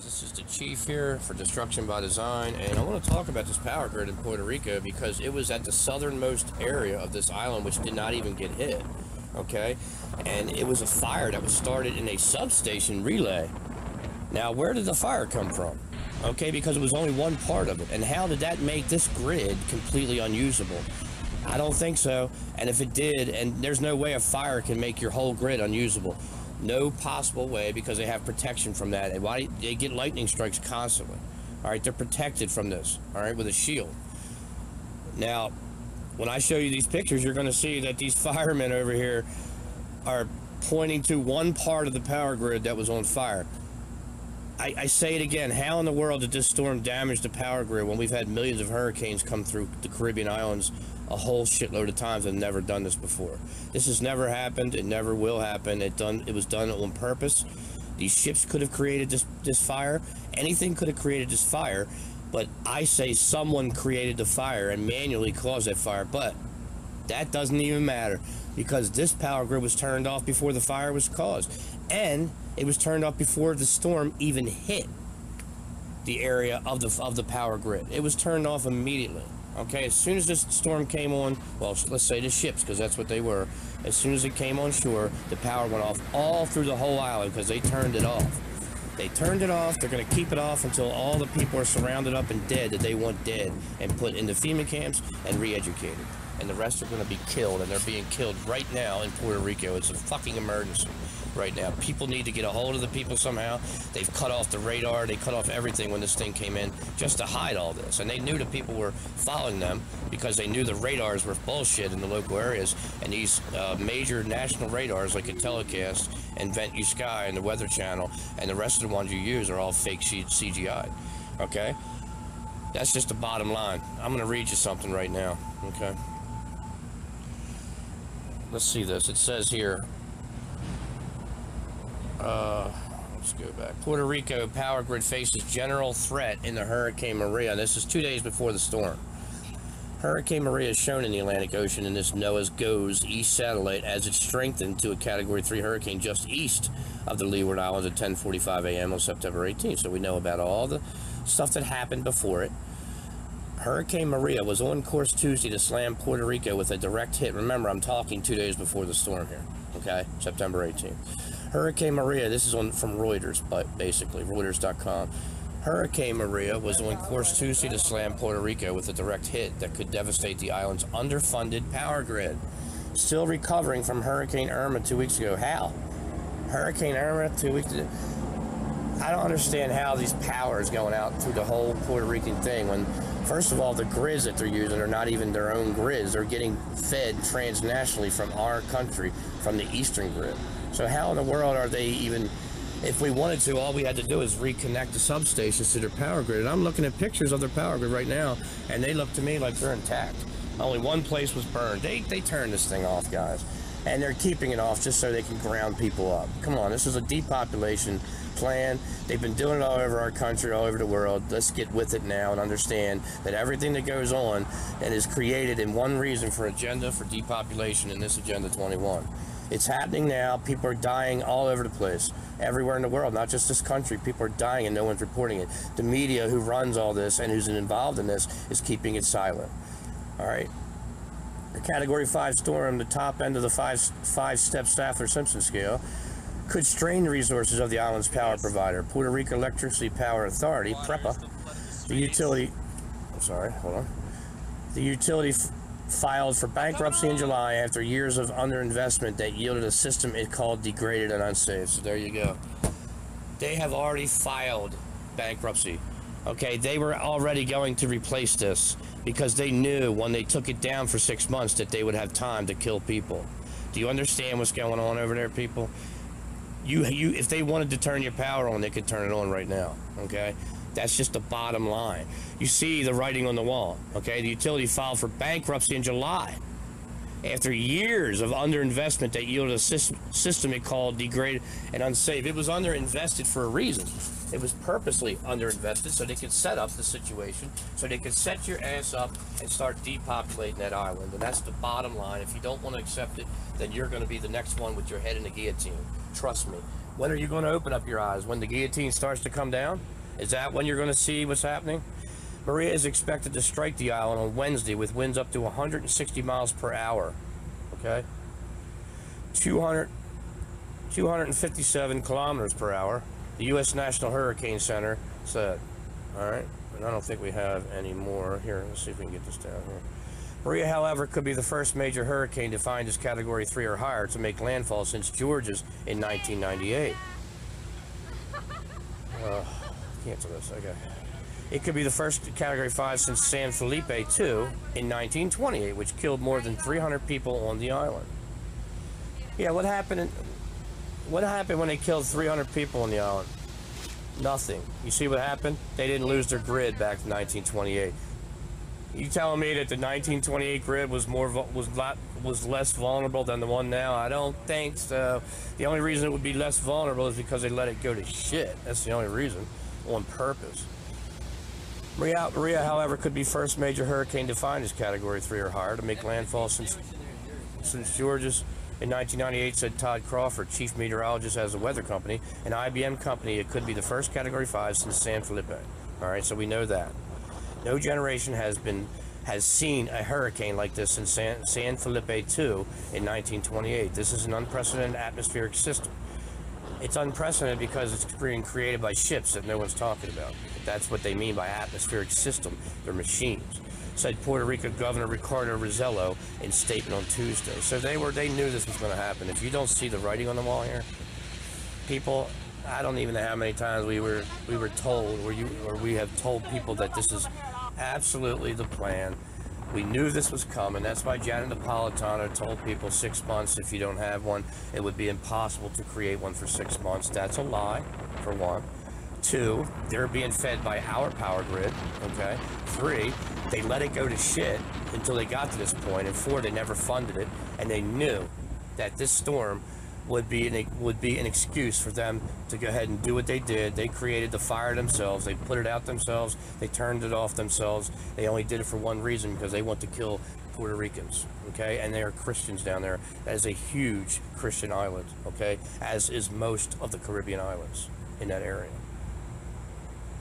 This is the chief here for Destruction by Design, and I want to talk about this power grid in Puerto Rico because it was at the southernmost area of this island, which did not even get hit, okay? And it was a fire that was started in a substation relay. Now, where did the fire come from? Okay, because it was only one part of it. And how did that make this grid completely unusable? I don't think so. And if it did, and there's no way a fire can make your whole grid unusable. No possible way, because they have protection from that. And why they get lightning strikes constantly. All right, they're protected from this, all right, with a shield. Now, when I show you these pictures, you're going to see that these firemen over here are pointing to one part of the power grid that was on fire. I say it again, how in the world did this storm damage the power grid when we've had millions of hurricanes come through the Caribbean islands a whole shitload of times and never done this before? This has never happened. It never will happen. It was done on purpose. These ships could have created this fire. Anything could have created this fire, but I say someone created the fire and manually caused that fire. But that doesn't even matter, because this power grid was turned off before the fire was caused, and it was turned off before the storm even hit the area of the power grid. It was turned off immediately. Okay, as soon as this storm came on, well, let's say the ships, because that's what they were. As soon as it came on shore, the power went off all through the whole island because they turned it off. They turned it off. They're going to keep it off until all the people are surrounded up and dead that they want dead and put into FEMA camps and re-educated. And the rest are going to be killed, and they're being killed right now in Puerto Rico. It's a fucking emergency right now. People need to get a hold of the people somehow. They've cut off the radar. They cut off everything when this thing came in just to hide all this. And they knew the people were following them because they knew the radars were bullshit in the local areas. And these major national radars like a Telecast and Vent U Sky and the Weather Channel and the rest of the ones you use are all fake CGI. Okay? That's just the bottom line. I'm going to read you something right now. Okay? Let's see this. It says here, let's go back. Puerto Rico power grid faces general threat in the Hurricane Maria. This is 2 days before the storm. Hurricane Maria is shown in the Atlantic Ocean in this NOAA's GOES East satellite as it strengthened to a Category 3 hurricane just east of the Leeward Islands at 10:45 a.m. on September 18th. So we know about all the stuff that happened before it. Hurricane Maria was on course Tuesday to slam Puerto Rico with a direct hit. Remember, I'm talking 2 days before the storm here, okay? September 18th. Hurricane Maria, this is from Reuters, but basically, Reuters.com. Hurricane Maria was on course Tuesday to slam Puerto Rico with a direct hit that could devastate the island's underfunded power grid. Still recovering from Hurricane Irma 2 weeks ago. How? Hurricane Irma 2 weeks ago? I don't understand how these power is going out through the whole Puerto Rican thing when, first of all, the grids that they're using are not even their own grids. They're getting fed transnationally from our country, from the eastern grid. So how in the world are they even, if we wanted to, all we had to do is reconnect the substations to their power grid. And I'm looking at pictures of their power grid right now, and they look to me like they're intact. Only one place was burned. They turned this thing off, guys. And they're keeping it off just so they can ground people up. Come on, this is a depopulation plan. They've been doing it all over our country, all over the world. Let's get with it now and understand that everything that goes on and is created in one reason for agenda for depopulation in this Agenda 21. It's happening now. People are dying all over the place, everywhere in the world, not just this country. People are dying and no one's reporting it. The media who runs all this and who's involved in this is keeping it silent. All right. A Category 5 storm, the top end of the five-step Stafford-Simpson scale, could strain the resources of the island's power provider, Puerto Rico Electricity Power Authority, PREPA. The utility, the utility filed for bankruptcy in July after years of underinvestment that yielded a system it called degraded and unsafe. So there you go. They have already filed bankruptcy. Okay, they were already going to replace this because they knew when they took it down for 6 months that they would have time to kill people. Do you understand what's going on over there, people? If they wanted to turn your power on, they could turn it on right now, okay? That's just the bottom line. You see the writing on the wall, okay? The utility filed for bankruptcy in July after years of underinvestment that yielded a system it called degraded and unsafe. It was underinvested for a reason. It was purposely underinvested so they could set up the situation, so they could set your ass up and start depopulating that island. And that's the bottom line. If you don't want to accept it, then you're going to be the next one with your head in the guillotine. Trust me. When are you going to open up your eyes? When the guillotine starts to come down? Is that when you're going to see what's happening? Maria is expected to strike the island on Wednesday with winds up to 160 miles per hour. Okay? 257 kilometers per hour. The U.S. National Hurricane Center said. All right? And I don't think we have any more. Here, let's see if we can get this down here. Maria, however, could be the first major hurricane defined as Category 3 or higher to make landfall since George's in 1998. Cancel this, okay. It could be the first Category 5 since San Felipe II in 1928, which killed more than 300 people on the island. Yeah, what happened when they killed 300 people on the island? Nothing. You see what happened? They didn't lose their grid back in 1928. You telling me that the 1928 grid was less vulnerable than the one now? I don't think so. The only reason it would be less vulnerable is because they let it go to shit. That's the only reason, on purpose. Maria, however, could be first major hurricane defined as Category 3 or higher to make landfall since George's in 1998, said Todd Crawford, chief meteorologist at a weather company, an IBM company. It could be the first Category 5 since San Felipe. All right, so we know that. No generation has seen a hurricane like this since San Felipe II in 1928. This is an unprecedented atmospheric system. It's unprecedented because it's being created by ships that no one's talking about. That's what they mean by atmospheric system. They're machines, said Puerto Rico Governor Ricardo Rosello in statement on Tuesday. So they knew this was going to happen. If you don't see the writing on the wall here, people, I don't even know how many times we were told, or we have told people that this is absolutely the plan. We knew this was coming. That's why Janet Napolitano told people 6 months. If you don't have one, it would be impossible to create one for 6 months. That's a lie, for one. 2, they're being fed by our power grid, okay? 3, they let it go to shit until they got to this point. And 4, they never funded it. And they knew that this storm would be an excuse for them to go ahead and do what they did. They created the fire themselves. They put it out themselves. They turned it off themselves. They only did it for one reason, because they want to kill Puerto Ricans, okay? And they are Christians down there. That is a huge Christian island, okay? As is most of the Caribbean islands in that area.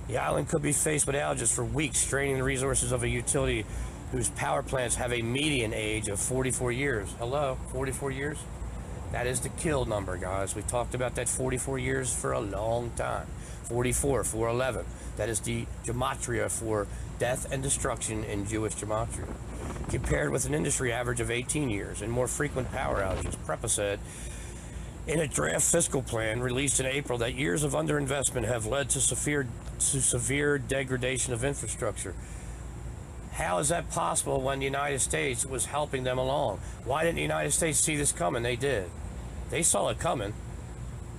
The island could be faced with outages for weeks, straining the resources of a utility whose power plants have a median age of 44 years. Hello, 44 years? That is the kill number, guys. We've talked about that 44 years for a long time. 44, 411. That is the gematria for death and destruction in Jewish gematria. Compared with an industry average of 18 years and more frequent power outages, PREPA said in a draft fiscal plan released in April that years of underinvestment have led to severe degradation of infrastructure. How is that possible when the United States was helping them along? Why didn't the United States see this coming? They did. They saw it coming.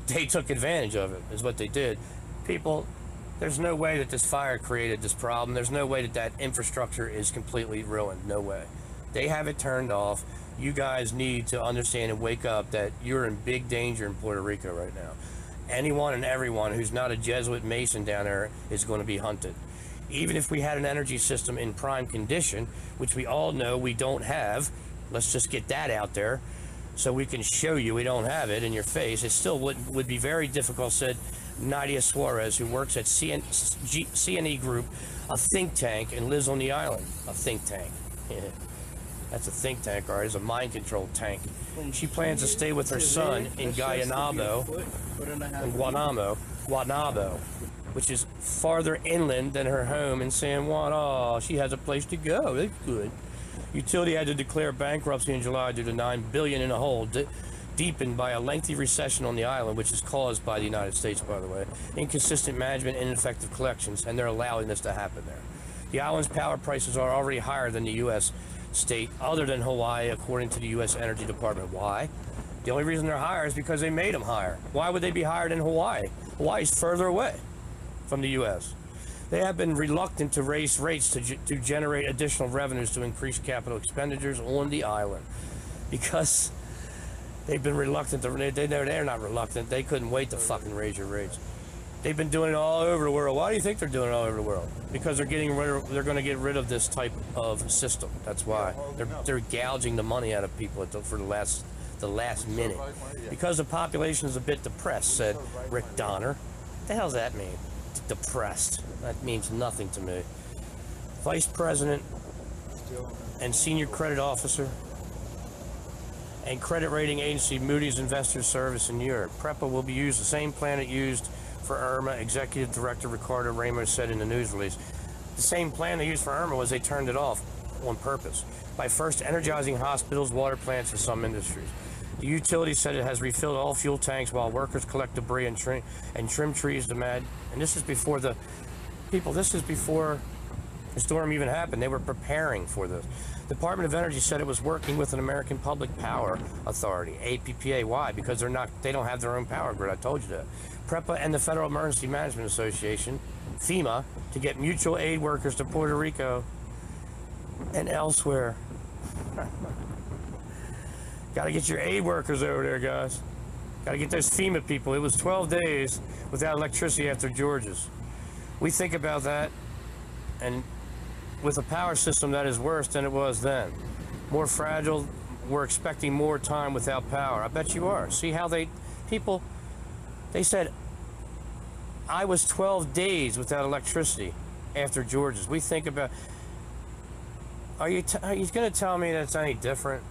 They took advantage of it, is what they did. People, there's no way that this fire created this problem. There's no way that infrastructure is completely ruined. No way. They have it turned off. You guys need to understand and wake up that you're in big danger in Puerto Rico right now. Anyone and everyone who's not a Jesuit Mason down there is going to be hunted. Even if we had an energy system in prime condition, which we all know we don't have, let's just get that out there so we can show you we don't have it in your face. It still would be very difficult, said Nadia Suarez, who works at CNE Group, a think tank, and lives on the island. A think tank. That's a think tank, all right? It's a mind control tank. She plans to stay with her son in Guanabo, which is farther inland than her home in San Juan. Oh, she has a place to go. That's good. Utility had to declare bankruptcy in July due to $9 billion in a hole deepened by a lengthy recession on the island, which is caused by the United States, by the way. Inconsistent management and ineffective collections, and they're allowing this to happen there. The island's power prices are already higher than the U.S. state other than Hawaii, according to the U.S. Energy Department. Why? The only reason they're higher is because they made them higher. Why would they be higher than Hawaii? Hawaii's further away from the U.S. They have been reluctant to raise rates to generate additional revenues to increase capital expenditures on the island, because they've been reluctant to. They're not reluctant. They couldn't wait to fucking raise your rates. They've been doing it all over the world. Why do you think they're doing it all over the world? Because they're they're going to get rid of this type of system. That's why they're gouging the money out of people for the last the last minute. Because the population is a bit depressed, said Rick Donner. What the hell does that mean? Depressed. That means nothing to me. Vice President and Senior Credit Officer and credit rating agency Moody's Investors Service in Europe. PREPA will be used the same plan it used for Irma, Executive Director Ricardo Ramos said in the news release. The same plan they used for Irma was they turned it off on purpose by first energizing hospitals, water plants, and some industries. The utility said it has refilled all fuel tanks while workers collect debris and trim trees to and this is before the people, this is before the storm even happened. They were preparing for this. The Department of Energy said it was working with an American Public Power Authority, APPA. Why? Because they don't have their own power grid. I told you that. PREPA and the Federal Emergency Management Association, FEMA, to get mutual aid workers to Puerto Rico and elsewhere. Got to get your aid workers over there, guys. Got to get those FEMA people. It was 12 days without electricity after George's. We think about that, and with a power system that is worse than it was then. More fragile, we're expecting more time without power. I bet you are. See how they said, I was 12 days without electricity after George's. We think about, are you going to tell me that's any different?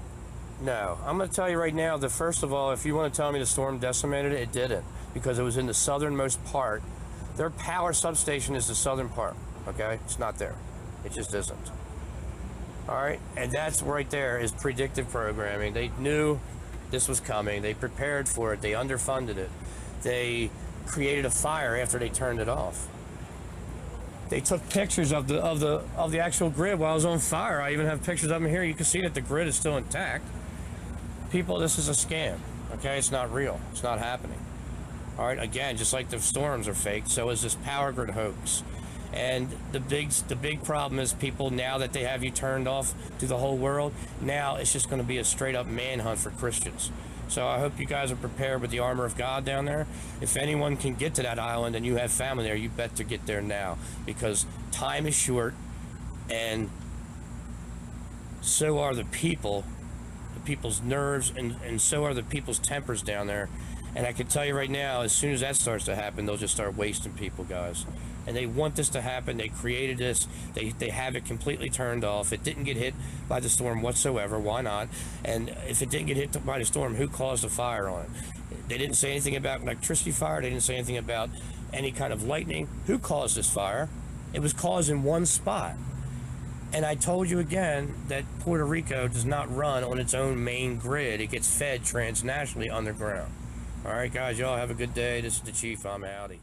No. I'm going to tell you right now that, first of all, if you want to tell me the storm decimated it, it didn't, because it was in the southernmost part. Their power substation is the southern part, okay? It's not there. It just isn't. All right? And that's right there is predictive programming. They knew this was coming. They prepared for it. They underfunded it. They created a fire after they turned it off. They took pictures of the actual grid while it was on fire. I even have pictures of them here. You can see that the grid is still intact. People, this is a scam. Okay? It's not real. It's not happening. All right? Again, just like the storms are fake, so is this power grid hoax. And the big problem is, people, now that they have you turned off to the whole world, now it's just going to be a straight up manhunt for Christians. So I hope you guys are prepared with the armor of God down there. If anyone can get to that island and you have family there, you better get there now, because time is short, and so are the people's nerves, and so are the people's tempers down there. And I can tell you right now, as soon as that starts to happen, they'll just start wasting people, guys. And they want this to happen. They created this. They have it completely turned off. It didn't get hit by the storm whatsoever. Why not? And if it didn't get hit by the storm, who caused the fire on it? They didn't say anything about electricity fire. They didn't say anything about any kind of lightning. Who caused this fire? It was caused in one spot. And I told you again that Puerto Rico does not run on its own main grid. It gets fed transnationally underground. All right, guys, y'all have a good day. This is the Chief. I'm outie.